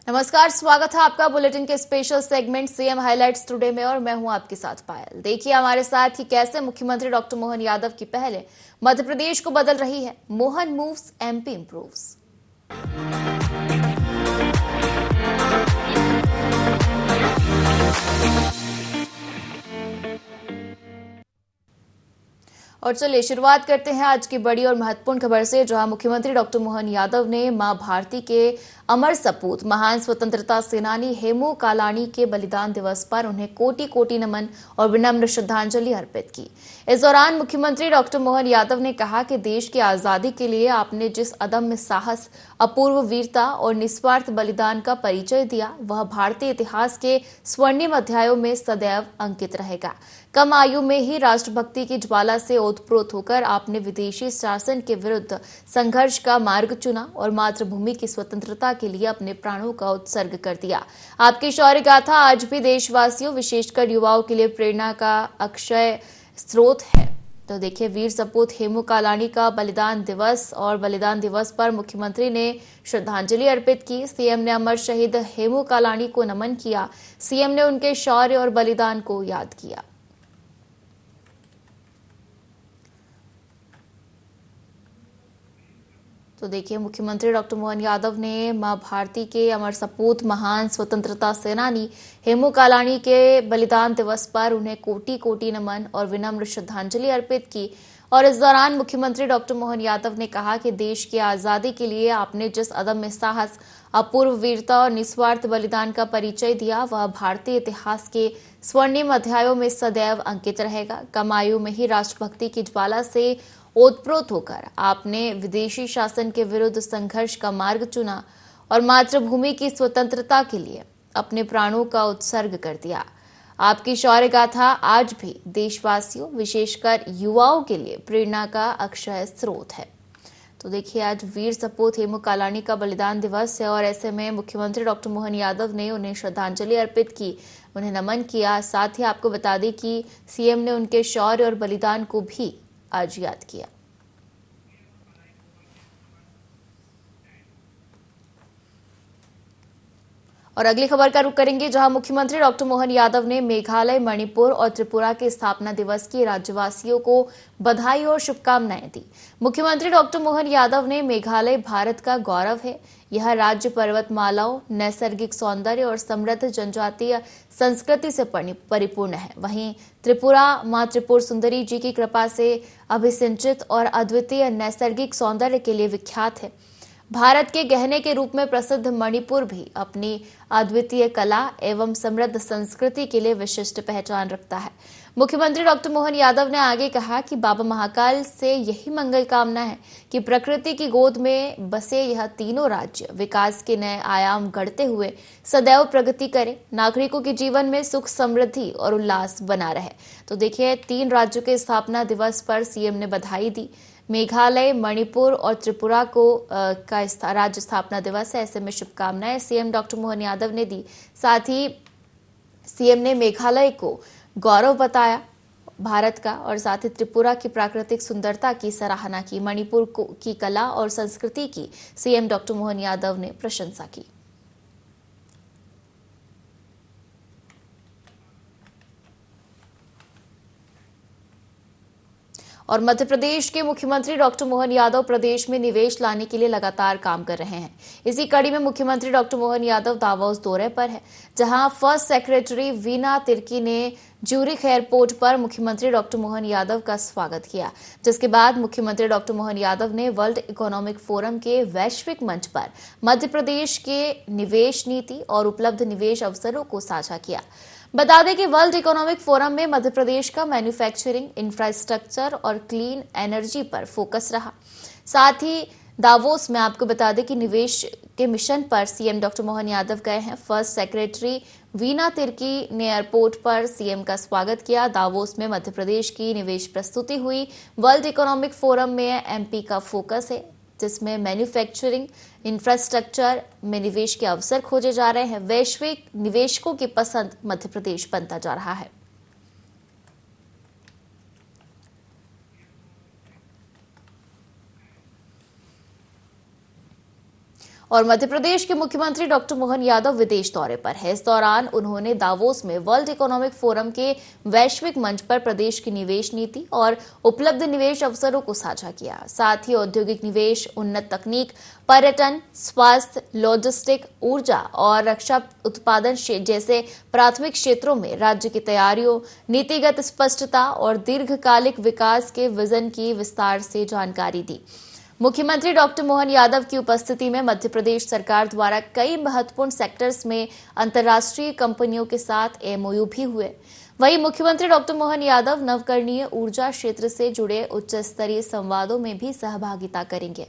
नमस्कार, स्वागत है आपका बुलेटिन के special segment CM highlights today में और मैं हूं आपके साथ पायल। देखिए हमारे साथ कि कैसे मुख्यमंत्री डॉक्टर मोहन यादव की पहले मध्य प्रदेश को बदल रही है। Mohan moves, MP improves. और चलिए शुरुआत करते हैं आज की बड़ी और महत्वपूर्ण खबर से, जहां मुख्यमंत्री डॉक्टर मोहन यादव ने मां भारती के अमर सपूत महान स्वतंत्रता सेनानी हेमू कालाणी के बलिदान दिवस पर उन्हें कोटि कोटि नमन और विनम्र श्रद्धांजलि अर्पित की। इस दौरान मुख्यमंत्री डॉक्टर मोहन यादव ने कहा कि देश की आजादी के लिए आपने जिस अदम्य साहस, अपूर्व वीरता और निस्वार्थ बलिदान का परिचय दिया, वह भारतीय इतिहास के स्वर्णिम अध्यायों में सदैव अंकित रहेगा। कम आयु में ही राष्ट्रभक्ति की ज्वाला से ओतप्रोत होकर आपने विदेशी शासन के विरुद्ध संघर्ष का मार्ग चुना और मातृभूमि की स्वतंत्रता के लिए अपने प्राणों का उत्सर्ग कर दिया। आपकी शौर्य गाथा आज भी देशवासियों, विशेषकर युवाओं के लिए प्रेरणा का अक्षय स्रोत है। तो देखिए, वीर सपूत हेमू कालाणी का बलिदान दिवस, और बलिदान दिवस पर मुख्यमंत्री ने श्रद्धांजलि अर्पित की। सीएम ने अमर शहीद हेमू कालाणी को नमन किया। सीएम ने उनके शौर्य और बलिदान को याद किया। तो देखिए, मुख्यमंत्री डॉक्टर मोहन यादव ने मां भारती के अमर सपूत महान स्वतंत्रता सेनानी हेमू कालाणी के बलिदान दिवस पर उन्हें कोटि कोटि नमन और विनम्र श्रद्धांजलि अर्पित की। और इस दौरान मुख्यमंत्री डॉक्टर मोहन यादव ने कहा कि देश की आजादी के लिए आपने जिस अदम्य साहस, अपूर्व वीरता और निस्वार्थ बलिदान का परिचय दिया, वह भारतीय इतिहास के स्वर्णिम अध्यायों में सदैव अंकित रहेगा। कम आयु में ही राष्ट्रभक्ति की ज्वाला से ओतप्रोत होकर आपने विदेशी शासन के विरुद्ध संघर्ष का मार्ग चुना और मातृभूमि की स्वतंत्रता के लिए अपने प्राणों का उत्सर्ग कर दिया। आपकी शौर्य गाथा आज भी देशवासियों, विशेषकर युवाओं के लिए प्रेरणा का अक्षय स्रोत है। तो देखिए, आज वीर सपूत हेमू कालाणी का बलिदान दिवस है और ऐसे में मुख्यमंत्री डॉक्टर मोहन यादव ने उन्हें श्रद्धांजलि अर्पित की, उन्हें नमन किया। साथ ही आपको बता दें कि सीएम ने उनके शौर्य और बलिदान को भी आज याद किया। और अगली खबर का रुख करेंगे, जहां मुख्यमंत्री डॉक्टर मोहन यादव ने मेघालय, मणिपुर और त्रिपुरा के स्थापना दिवस की राज्यवासियों को बधाई और शुभकामनाएं दी। मुख्यमंत्री डॉक्टर मोहन यादव ने मेघालय भारत का गौरव है। यह राज्य पर्वतमालाओं, नैसर्गिक सौंदर्य और समृद्ध जनजातीय संस्कृति से परिपूर्ण है। वहीं त्रिपुरा मां त्रिपुर सुंदरी जी की कृपा से अभिसिंचित और अद्वितीय नैसर्गिक सौंदर्य के लिए विख्यात है। भारत के गहने के रूप में प्रसिद्ध मणिपुर भी अपनी अद्वितीय कला एवं समृद्ध संस्कृति के लिए विशिष्ट पहचान रखता है। मुख्यमंत्री डॉक्टर मोहन यादव ने आगे कहा कि बाबा महाकाल से यही मंगल कामना है कि प्रकृति की गोद में बसे यह तीनों राज्य विकास के नए आयाम गढ़ते हुए सदैव प्रगति करें, नागरिकों के जीवन में सुख, समृद्धि और उल्लास बना रहे। तो देखिए, 3 राज्यों के स्थापना दिवस पर सीएम ने बधाई दी। मेघालय, मणिपुर और त्रिपुरा को का राज्य स्थापना दिवस है, ऐसे में शुभकामनाएं सीएम डॉक्टर मोहन यादव ने दी। साथ ही सीएम ने मेघालय को गौरव बताया भारत का, और साथ ही त्रिपुरा की प्राकृतिक सुंदरता की सराहना की। मणिपुर की कला और संस्कृति की सीएम डॉक्टर मोहन यादव ने प्रशंसा की। और मध्य प्रदेश के मुख्यमंत्री डॉक्टर मोहन यादव प्रदेश में निवेश लाने के लिए लगातार काम कर रहे हैं। इसी कड़ी में मुख्यमंत्री डॉक्टर मोहन यादव दावोस दौरे पर है, जहां फर्स्ट सेक्रेटरी वीना तिर्की ने ज्यूरिख एयरपोर्ट पर मुख्यमंत्री डॉक्टर मोहन यादव का स्वागत किया, जिसके बाद मुख्यमंत्री डॉक्टर मोहन यादव ने वर्ल्ड इकोनॉमिक फोरम के वैश्विक मंच पर मध्य प्रदेश के निवेश नीति और उपलब्ध निवेश अवसरों को साझा किया। बता दें कि वर्ल्ड इकोनॉमिक फोरम में मध्य प्रदेश का मैन्युफैक्चरिंग, इंफ्रास्ट्रक्चर और क्लीन एनर्जी पर फोकस रहा। साथ ही दावोस में आपको बता दें कि निवेश के मिशन पर सीएम डॉक्टर मोहन यादव गए हैं। फर्स्ट सेक्रेटरी वीना तिर्की ने एयरपोर्ट पर सीएम का स्वागत किया। दावोस में मध्य प्रदेश की निवेश प्रस्तुति हुई। वर्ल्ड इकोनॉमिक फोरम में एमपी का फोकस है, जिसमें मैन्युफैक्चरिंग, इंफ्रास्ट्रक्चर में निवेश के अवसर खोजे जा रहे हैं। वैश्विक निवेशकों की पसंद मध्य प्रदेश बनता जा रहा है। और मध्य प्रदेश के मुख्यमंत्री डॉक्टर मोहन यादव विदेश दौरे पर है। इस दौरान उन्होंने दावोस में वर्ल्ड इकोनॉमिक फोरम के वैश्विक मंच पर प्रदेश की निवेश नीति और उपलब्ध निवेश अवसरों को साझा किया। साथ ही औद्योगिक निवेश, उन्नत तकनीक, पर्यटन, स्वास्थ्य, लॉजिस्टिक, ऊर्जा और रक्षा उत्पादन जैसे प्राथमिक क्षेत्रों में राज्य की तैयारियों, नीतिगत स्पष्टता और दीर्घकालिक विकास के विजन की विस्तार से जानकारी दी। मुख्यमंत्री डॉक्टर मोहन यादव की उपस्थिति में मध्य प्रदेश सरकार द्वारा कई महत्वपूर्ण सेक्टर्स में अंतर्राष्ट्रीय कंपनियों के साथ एमओयू भी हुए। वहीं मुख्यमंत्री डॉक्टर मोहन यादव नवकरणीय ऊर्जा क्षेत्र से जुड़े उच्च स्तरीय संवादों में भी सहभागिता करेंगे।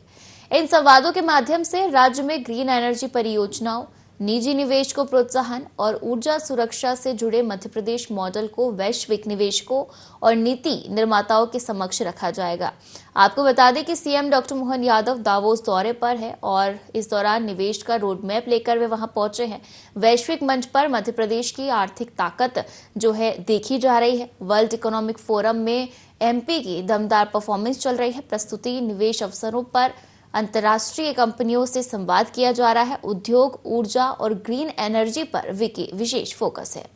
इन संवादों के माध्यम से राज्य में ग्रीन एनर्जी परियोजनाओं, निजी निवेश को प्रोत्साहन और ऊर्जा सुरक्षा से जुड़े मध्य प्रदेश मॉडल को वैश्विक निवेशकों और नीति निर्माताओं के समक्ष रखा जाएगा। आपको बता दें कि CM doctor Mohan Yadav Davos दौरे पर है और इस दौरान निवेश का रोड मैप लेकर वे वहां पहुंचे हैं। वैश्विक मंच पर मध्य प्रदेश की आर्थिक ताकत जो है देखी जा रही है। वर्ल्ड इकोनॉमिक फोरम में एमपी की दमदार परफॉर्मेंस चल रही है। प्रस्तुति निवेश अवसरों पर अंतर्राष्ट्रीय कंपनियों से संवाद किया जा रहा है। उद्योग, ऊर्जा और ग्रीन एनर्जी पर विशेष फोकस है।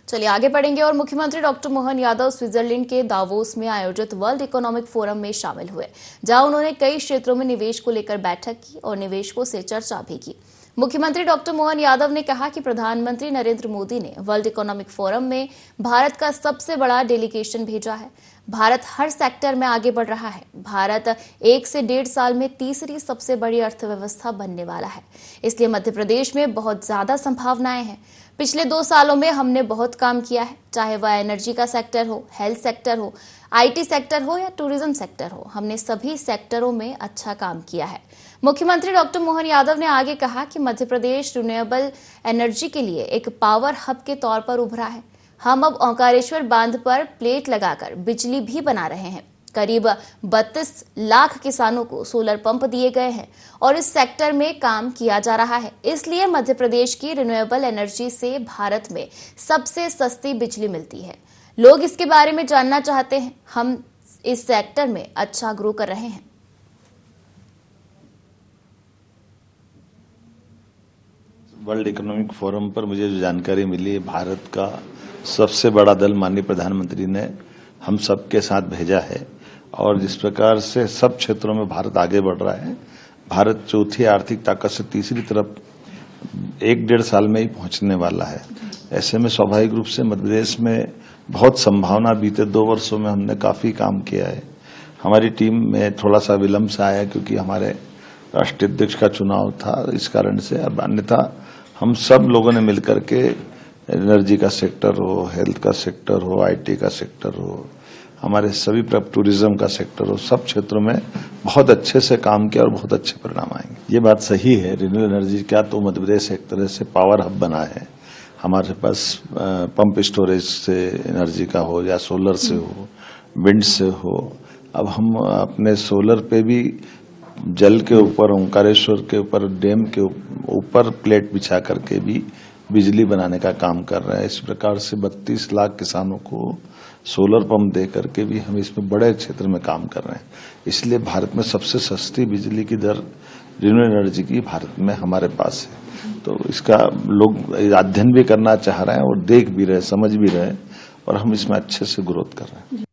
चलिए आगे बढ़ेंगे और मुख्यमंत्री डॉक्टर मोहन यादव स्विट्जरलैंड के दावोस में आयोजित वर्ल्ड इकोनॉमिक फोरम में शामिल हुए, जहां उन्होंने कई क्षेत्रों में निवेश को लेकर बैठक की और निवेशकों से चर्चा भी की। मुख्यमंत्री डॉक्टर मोहन यादव ने कहा कि प्रधानमंत्री नरेंद्र मोदी ने वर्ल्ड इकोनॉमिक फोरम में भारत का सबसे बड़ा डेलीगेशन भेजा है। भारत हर सेक्टर में आगे बढ़ रहा है। भारत 1 से 1.5 साल में तीसरी सबसे बड़ी अर्थव्यवस्था बनने वाला है। इसलिए मध्य प्रदेश में बहुत ज्यादा संभावनाएं हैं। पिछले 2 सालों में हमने बहुत काम किया है, चाहे वह एनर्जी का सेक्टर हो, हेल्थ सेक्टर हो, आईटी सेक्टर हो या टूरिज्म सेक्टर हो। हमने सभी सेक्टरों में अच्छा काम किया है। मुख्यमंत्री डॉक्टर मोहन यादव ने आगे कहा कि मध्य प्रदेश रिन्यूएबल एनर्जी के लिए एक पावर हब के तौर पर उभरा है। हम अब ओंकारेश्वर बांध पर प्लेट लगाकर बिजली भी बना रहे हैं। करीब 32 लाख किसानों को सोलर पंप दिए गए हैं और इस सेक्टर में काम किया जा रहा है। इसलिए मध्य प्रदेश की रिन्यूएबल एनर्जी से भारत में सबसे सस्ती बिजली मिलती है। लोग इसके बारे में जानना चाहते हैं। हम इस सेक्टर में अच्छा ग्रो कर रहे हैं। वर्ल्ड इकोनॉमिक फोरम पर मुझे जो जानकारी मिली, भारत का सबसे बड़ा दल माननीय प्रधानमंत्री ने हम सबके साथ भेजा है और जिस प्रकार से सब क्षेत्रों में भारत आगे बढ़ रहा है, भारत चौथी आर्थिक ताकत से तीसरी तरफ 1-1.5 साल में ही पहुंचने वाला है। ऐसे में स्वाभाविक रूप से मध्य प्रदेश में बहुत संभावना, बीते 2 वर्षों में हमने काफी काम किया है। हमारी टीम में थोड़ा सा विलंब से आया क्योंकि हमारे राष्ट्रीय अध्यक्ष का चुनाव था, इस कारण से। अब अन्यथा हम सब लोगों ने मिलकर के एनर्जी का सेक्टर हो, हेल्थ का सेक्टर हो, आईटी का सेक्टर हो, हमारे सभी टूरिज्म का सेक्टर हो, सब क्षेत्रों में बहुत अच्छे से काम किया और बहुत अच्छे परिणाम आएंगे। ये बात सही है। रिन्यूएबल एनर्जी क्या तो मध्य प्रदेश एक तरह से पावर हब बना है। हमारे पास पंप स्टोरेज से एनर्जी का हो या सोलर से हो, विंड से हो। अब हम अपने सोलर पे भी जल के ऊपर, ओंकारेश्वर के ऊपर, डैम के ऊपर प्लेट बिछा करके भी बिजली बनाने का काम कर रहे हैं। इस प्रकार से 32 लाख किसानों को सोलर पंप दे करके भी हम इसमें बड़े क्षेत्र में काम कर रहे हैं। इसलिए भारत में सबसे सस्ती बिजली की दर रिन्यूएबल एनर्जी की भारत में हमारे पास है। तो इसका लोग अध्ययन भी करना चाह रहे हैं और देख भी रहे, समझ भी रहे और हम इसमें अच्छे से ग्रोथ कर रहे हैं।